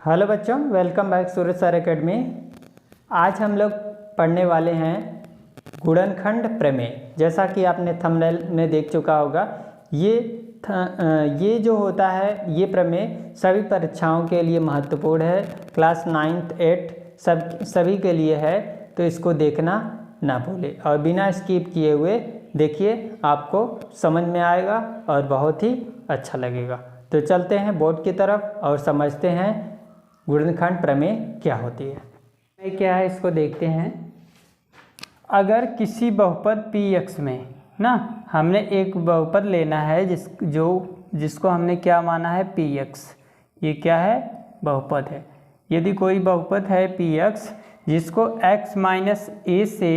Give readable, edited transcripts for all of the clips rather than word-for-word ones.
Hello बच्चों, welcome back सूरज sir academy. आज हम लोग पढ़ने वाले हैं गुणनखंड प्रमेय। जैसा कि आपने थंबनेल में देख चुका होगा, ये जो होता है ये प्रमेय सभी परीक्षाओं के लिए महत्वपूर्ण है। क्लास 9th 8th सभी के लिए है, तो इसको देखना ना भूले और बिना स्किप किए हुए देखिए, आपको समझ में आएगा और बहुत ही अच्छा लगेगा। तो चलते हैं बोर्ड की तरफ और समझते हैं गुणनखंड प्रमेय क्या होती है। क्या है इसको देखते हैं। अगर किसी बहुपद px में ना हमने एक बहुपद लेना है जिसको हमने क्या माना है px, ये क्या है बहुपद है। यदि कोई बहुपद है px जिसको x माइनस a से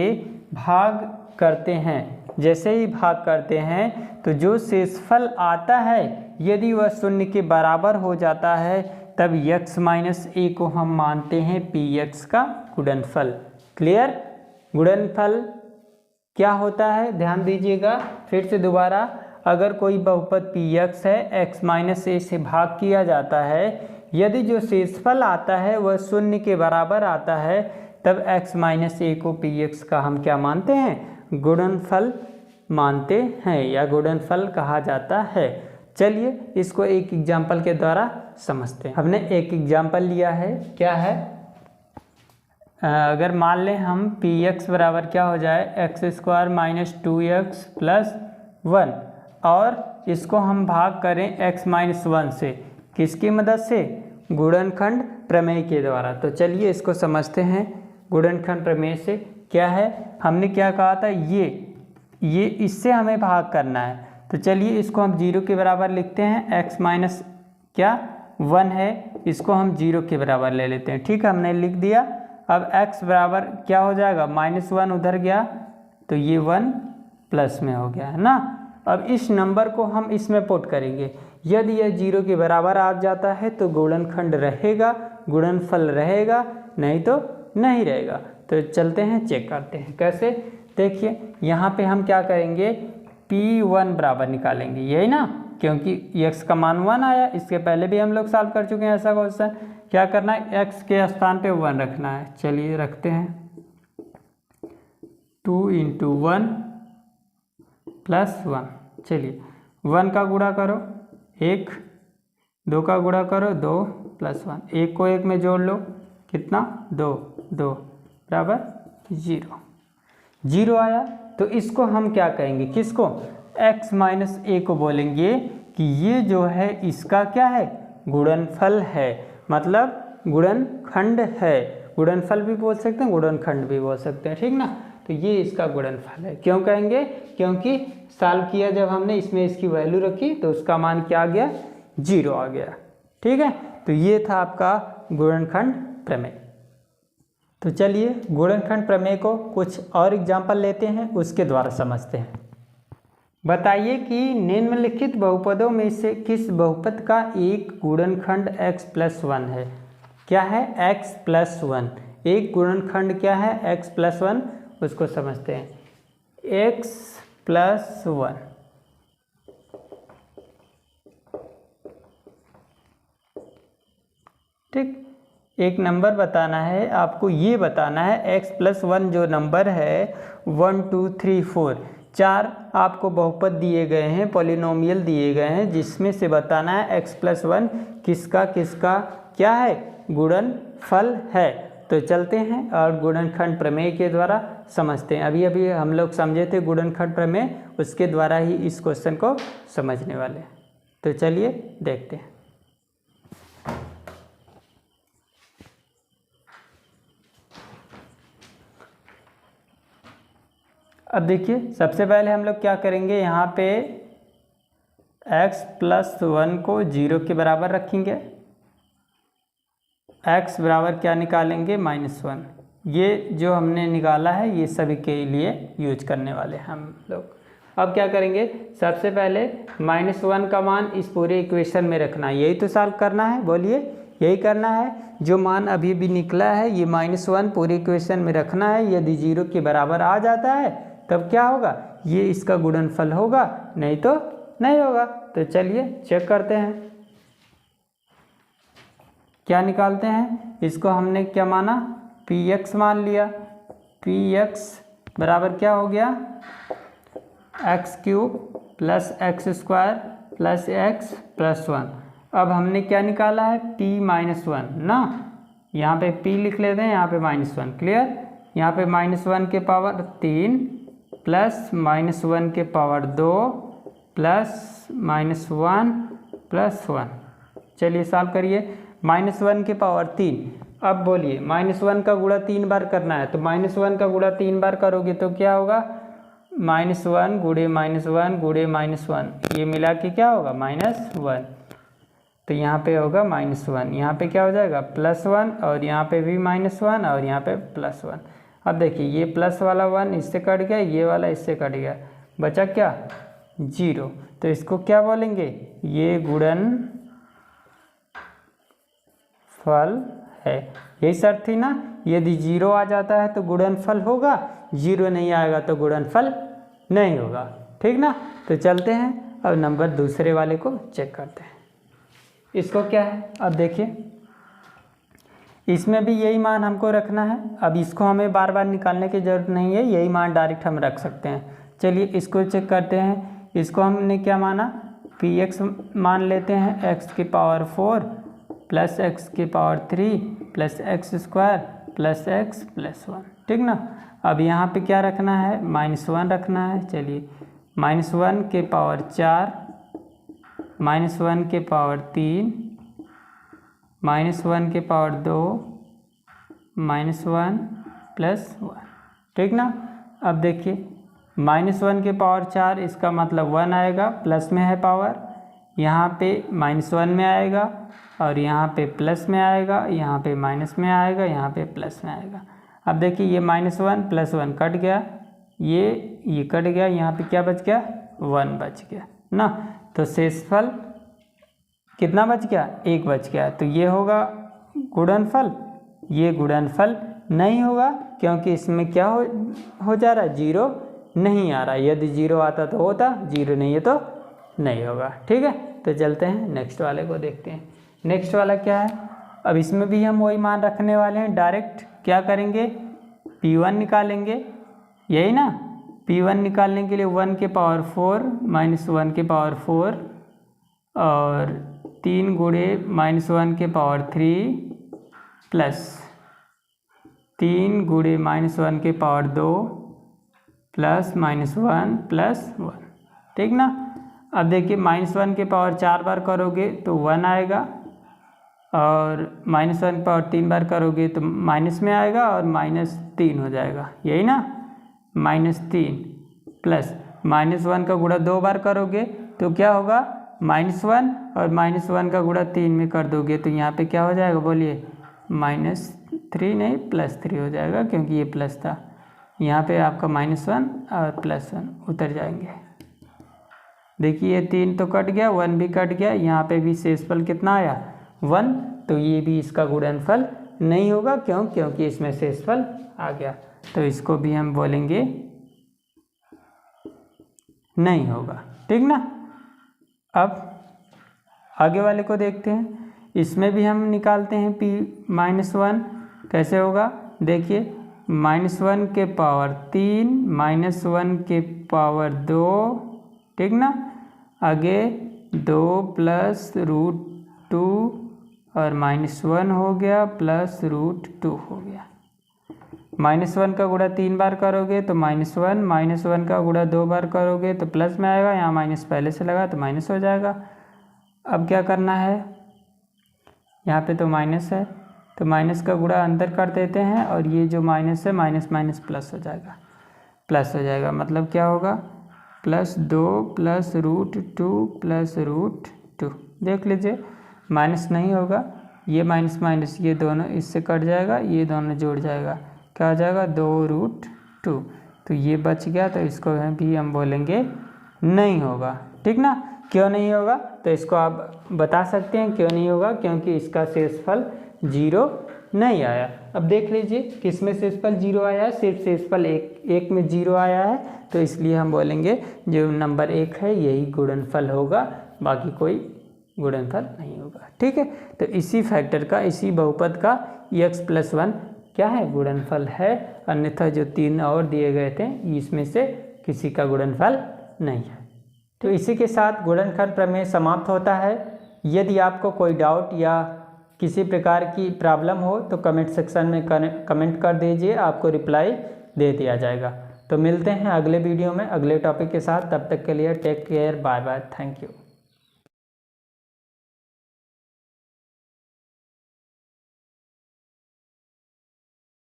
भाग करते हैं, जैसे ही भाग करते हैं तो जो शेषफल आता है यदि वह शून्य के बराबर हो जाता है तब x माइनस a को हम मानते हैं px का गुणनफल। क्लियर? गुणनफल क्या होता है ध्यान दीजिएगा फिर से दोबारा। अगर कोई बहुपद px है, x माइनस a से भाग किया जाता है, यदि जो शेषफल आता है वह शून्य के बराबर आता है तब x माइनस a को px का हम क्या मानते हैं? गुणनफल मानते हैं या गुणनफल कहा जाता है। चलिए इसको एक एग्जाम्पल के द्वारा समझते हैं। हमने एक एग्जाम्पल लिया है, क्या है? अगर मान लें हम px बराबर क्या हो जाए x² माइनस 2x प्लस 1 और इसको हम भाग करें x माइनस 1 से, किसकी मदद से? गुणनखंड प्रमेय के द्वारा। तो चलिए इसको समझते हैं। गुणनखंड प्रमेय से क्या है, हमने क्या कहा था, ये इससे हमें भाग करना है। तो चलिए इसको हम 0 के बराबर लिखते हैं। x माइनस क्या 1 है, इसको हम 0 के बराबर ले लेते हैं। ठीक है, हमने लिख दिया। अब x बराबर क्या हो जाएगा, -1 उधर गया तो ये 1 प्लस में हो गया है ना। अब इस नंबर को हम इसमें पुट करेंगे। यदि यह 0 के बराबर आ जाता है तो गुणनखंड रहेगा, गुणनफल रहेगा, नहीं तो नहीं रहेगा। तो चलते हैं चेक करते हैं कैसे। देखिए यहाँ पे हम क्या करेंगे, p1 बराबर निकालेंगे, यही ना, क्योंकि x का मान 1 आया। इसके पहले भी हम लोग सॉल्व कर चुके हैं ऐसा क्वेश्चन। क्या करना है, x के स्थान पे 1 रखना है। चलिए रखते हैं। 2 × 1 + 1। चलिए 1 का गुणा करो 1, 2 का गुणा करो 2 + 1, 1 को 1 में जोड़ लो, कितना 2 बराबर 0 आया। तो इसको हम क्या कहेंगे, किसको? x माइनस a को बोलेंगे कि ये जो है इसका क्या है, गुणनफल है, मतलब गुणनखंड है। गुणनफल भी बोल सकते हैं, गुणनखंड भी बोल सकते हैं, ठीक ना। तो ये इसका गुणनफल है। क्यों कहेंगे? क्योंकि सॉल्व किया जब हमने इसमें इसकी वैल्यू रखी तो उसका मान क्या आ गया, 0 आ गया। ठीक है, तो ये था आपका गुणनखंड प्रमेय। तो चलिए गुणनखंड प्रमेय को कुछ और एग्जाम्पल लेते हैं, उसके द्वारा समझते हैं। बताइए कि निम्नलिखित बहुपदों में से किस बहुपद का एक गुणनखंड x + 1 है। क्या है, x + 1। एक गुणनखंड क्या है, x + 1, उसको समझते हैं। x + 1 ठीक, एक नंबर बताना है आपको, ये बताना है x + 1 जो नंबर है 1 2 3 4, 4 आपको बहुपद दिए गए हैं, पॉलिनोमियल दिए गए हैं, जिसमें से बताना है x + 1 किसका किसका क्या है, गुणनफल है। तो चलते हैं और गुणनखंड प्रमेय के द्वारा समझते हैं। अभी अभी हम लोग समझे थे गुणनखंड प्रमेय, उसके द्वारा ही इस क्वेश्चन को समझने वाले हैं। तो चलिए देखते हैं। अब देखिए सबसे पहले हम लोग क्या करेंगे, यहाँ पे x + 1 को 0 के बराबर रखेंगे। x बराबर क्या निकालेंगे, -1। ये जो हमने निकाला है ये सभी के लिए यूज करने वाले हैं हम लोग। अब क्या करेंगे, सबसे पहले -1 का मान इस पूरे इक्वेशन में रखना है, यही तो सॉल्व करना है, बोलिए यही करना है। जो मान अभी भी निकला है ये -1 पूरे इक्वेशन में रखना है। यदि 0 के बराबर आ जाता है तब क्या होगा, ये इसका गुणनफल होगा, नहीं तो नहीं होगा। तो चलिए चेक करते हैं। क्या निकालते हैं, इसको हमने क्या माना, px मान लिया। px बराबर क्या हो गया, x³ plus x² plus x plus 1। अब हमने क्या निकाला है, p-1 ना, यहाँ पे p लिख लेते हैं, यहाँ पे -1, क्लियर। यहाँ पे -1 के पावर 3 प्लस -1 के पावर 2 प्लस -1 प्लस 1। चलिए सॉल्व करिए। -1 के पावर 3, अब बोलिए -1 का गुणा 3 बार करना है, तो -1 का गुणा 3 बार करोगे तो क्या होगा, -1 गुणे -1 गुणे -1, ये मिला के क्या होगा, -1। तो यहाँ पे होगा -1, यहाँ पे क्या हो जाएगा, +1, और यहाँ पे भी -1, और यहाँ पे +1। अब देखिए ये प्लस वाला 1 इससे कट गया, ये वाला इससे कट गया, बचा क्या, 0। तो इसको क्या बोलेंगे, ये गुणन फल है। यही शर्त थी ना, यदि 0 आ जाता है तो गुणनफल होगा, 0 नहीं आएगा तो गुणनफल नहीं होगा, ठीक ना। तो चलते हैं अब नंबर दूसरे वाले को चेक करते हैं। इसको क्या है, अब देखिए इसमें भी यही मान हमको रखना है। अब इसको हमें बार बार निकालने की ज़रूरत नहीं है, यही मान डायरेक्ट हम रख सकते हैं। चलिए इसको चेक करते हैं। इसको हमने क्या माना, px मान लेते हैं, x की पावर 4 प्लस x की power 3 plus x² plus x plus 1, ठीक ना। अब यहाँ पे क्या रखना है, -1 रखना है। चलिए -1 के पावर 4, -1 के पावर 3, -1 के पावर 2, -1 प्लस 1, ठीक ना। अब देखिए -1 के पावर 4, इसका मतलब 1 आएगा, प्लस में है पावर, यहाँ पे -1 में आएगा, और यहाँ पे प्लस में आएगा, यहाँ पे माइनस में आएगा, यहाँ पे प्लस में आएगा। अब देखिए ये -1 प्लस 1 कट गया, ये कट गया, यहाँ पे क्या बच गया, 1 बच गया ना। तो शेषफल कितना बच गया, 1 बच गया। तो ये होगा गुणनफल, ये गुणनफल नहीं होगा, क्योंकि इसमें क्या हो जा रहा है, 0 नहीं आ रहा। यदि 0 आता तो होता, 0 नहीं है तो नहीं होगा, ठीक है। तो चलते हैं नेक्स्ट वाले को देखते हैं। नेक्स्ट वाला क्या है, अब इसमें भी हम वही मान रखने वाले हैं। डायरेक्ट क्या करेंगे, p1 निकालेंगे, यही ना। p1 निकालने के लिए 1 के पावर 4 माइनस 1 के पावर 4 और 3 गुणे -1 के पावर 3 प्लस 3 गुणे -1 के पावर 2 प्लस -1 प्लस 1, ठीक ना। अब देखिए -1 के पावर 4 बार करोगे तो 1 आएगा, और -1 के पावर 3 बार करोगे तो माइनस में आएगा और -3 हो जाएगा, यही ना। -3 प्लस -1 का गुणा 2 बार करोगे तो क्या होगा, -1, और -1 का गुणा 3 में कर दोगे तो यहाँ पे क्या हो जाएगा, बोलिए -3 नहीं +3 हो जाएगा, क्योंकि ये प्लस था। यहाँ पे आपका -1 और +1 उतर जाएंगे। देखिए 3 तो कट गया, 1 भी कट गया, यहाँ पे भी शेषफल कितना आया, 1। तो ये भी इसका गुणनफल नहीं होगा, क्योंकि इसमें शेषफल आ गया। तो इसको भी हम बोलेंगे नहीं होगा, ठीक ना। अब आगे वाले को देखते हैं। इसमें भी हम निकालते हैं p-1, कैसे होगा, देखिए -1 के पावर 3 -1 के पावर 2, ठीक ना। आगे 2 प्लस √2 और -1 हो गया प्लस √2 हो गया। -1 का गुणा 3 बार करोगे तो -1, -1 का गुणा 2 बार करोगे तो प्लस में आएगा, यहाँ माइनस पहले से लगा तो माइनस हो जाएगा। अब क्या करना है, यहाँ पे तो माइनस है, तो माइनस का गुणा अंदर कर देते हैं, और ये जो माइनस है माइनस माइनस प्लस हो जाएगा, प्लस हो जाएगा। मतलब क्या होगा, +2 प्लस √2 प्लस √2। देख लीजिए माइनस नहीं होगा, ये माइनस माइनस ये दोनों इससे कट जाएगा, ये दोनों जोड़ जाएगा, क्या हो जाएगा 2√2। तो ये बच गया, तो इसको भी हम बोलेंगे नहीं होगा, ठीक ना। क्यों नहीं होगा, तो इसको आप बता सकते हैं क्यों नहीं होगा, क्योंकि इसका शेषफल 0 नहीं आया। अब देख लीजिए किसमें शेषफल 0 आया है, सिर्फ शेषफल एक में 0 आया है, तो इसलिए हम बोलेंगे जो नंबर 1 है यही गुणनफल होगा, बाकी कोई गुणनफल नहीं होगा। ठीक है, तो इसी फैक्टर का, इसी बहुपद का x+1 क्या है, गुणनफल है, अन्यथा जो 3 और दिए गए थे इसमें से किसी का गुणनफल नहीं है। तो इसी के साथ गुणनखंड प्रमेय समाप्त होता है। यदि आपको कोई डाउट या किसी प्रकार की प्रॉब्लम हो तो कमेंट सेक्शन में कमेंट कर दीजिए, आपको रिप्लाई दे दिया जाएगा। तो मिलते हैं अगले वीडियो में अगले टॉपिक के साथ, तब तक के लिए take care, bye bye, thank you.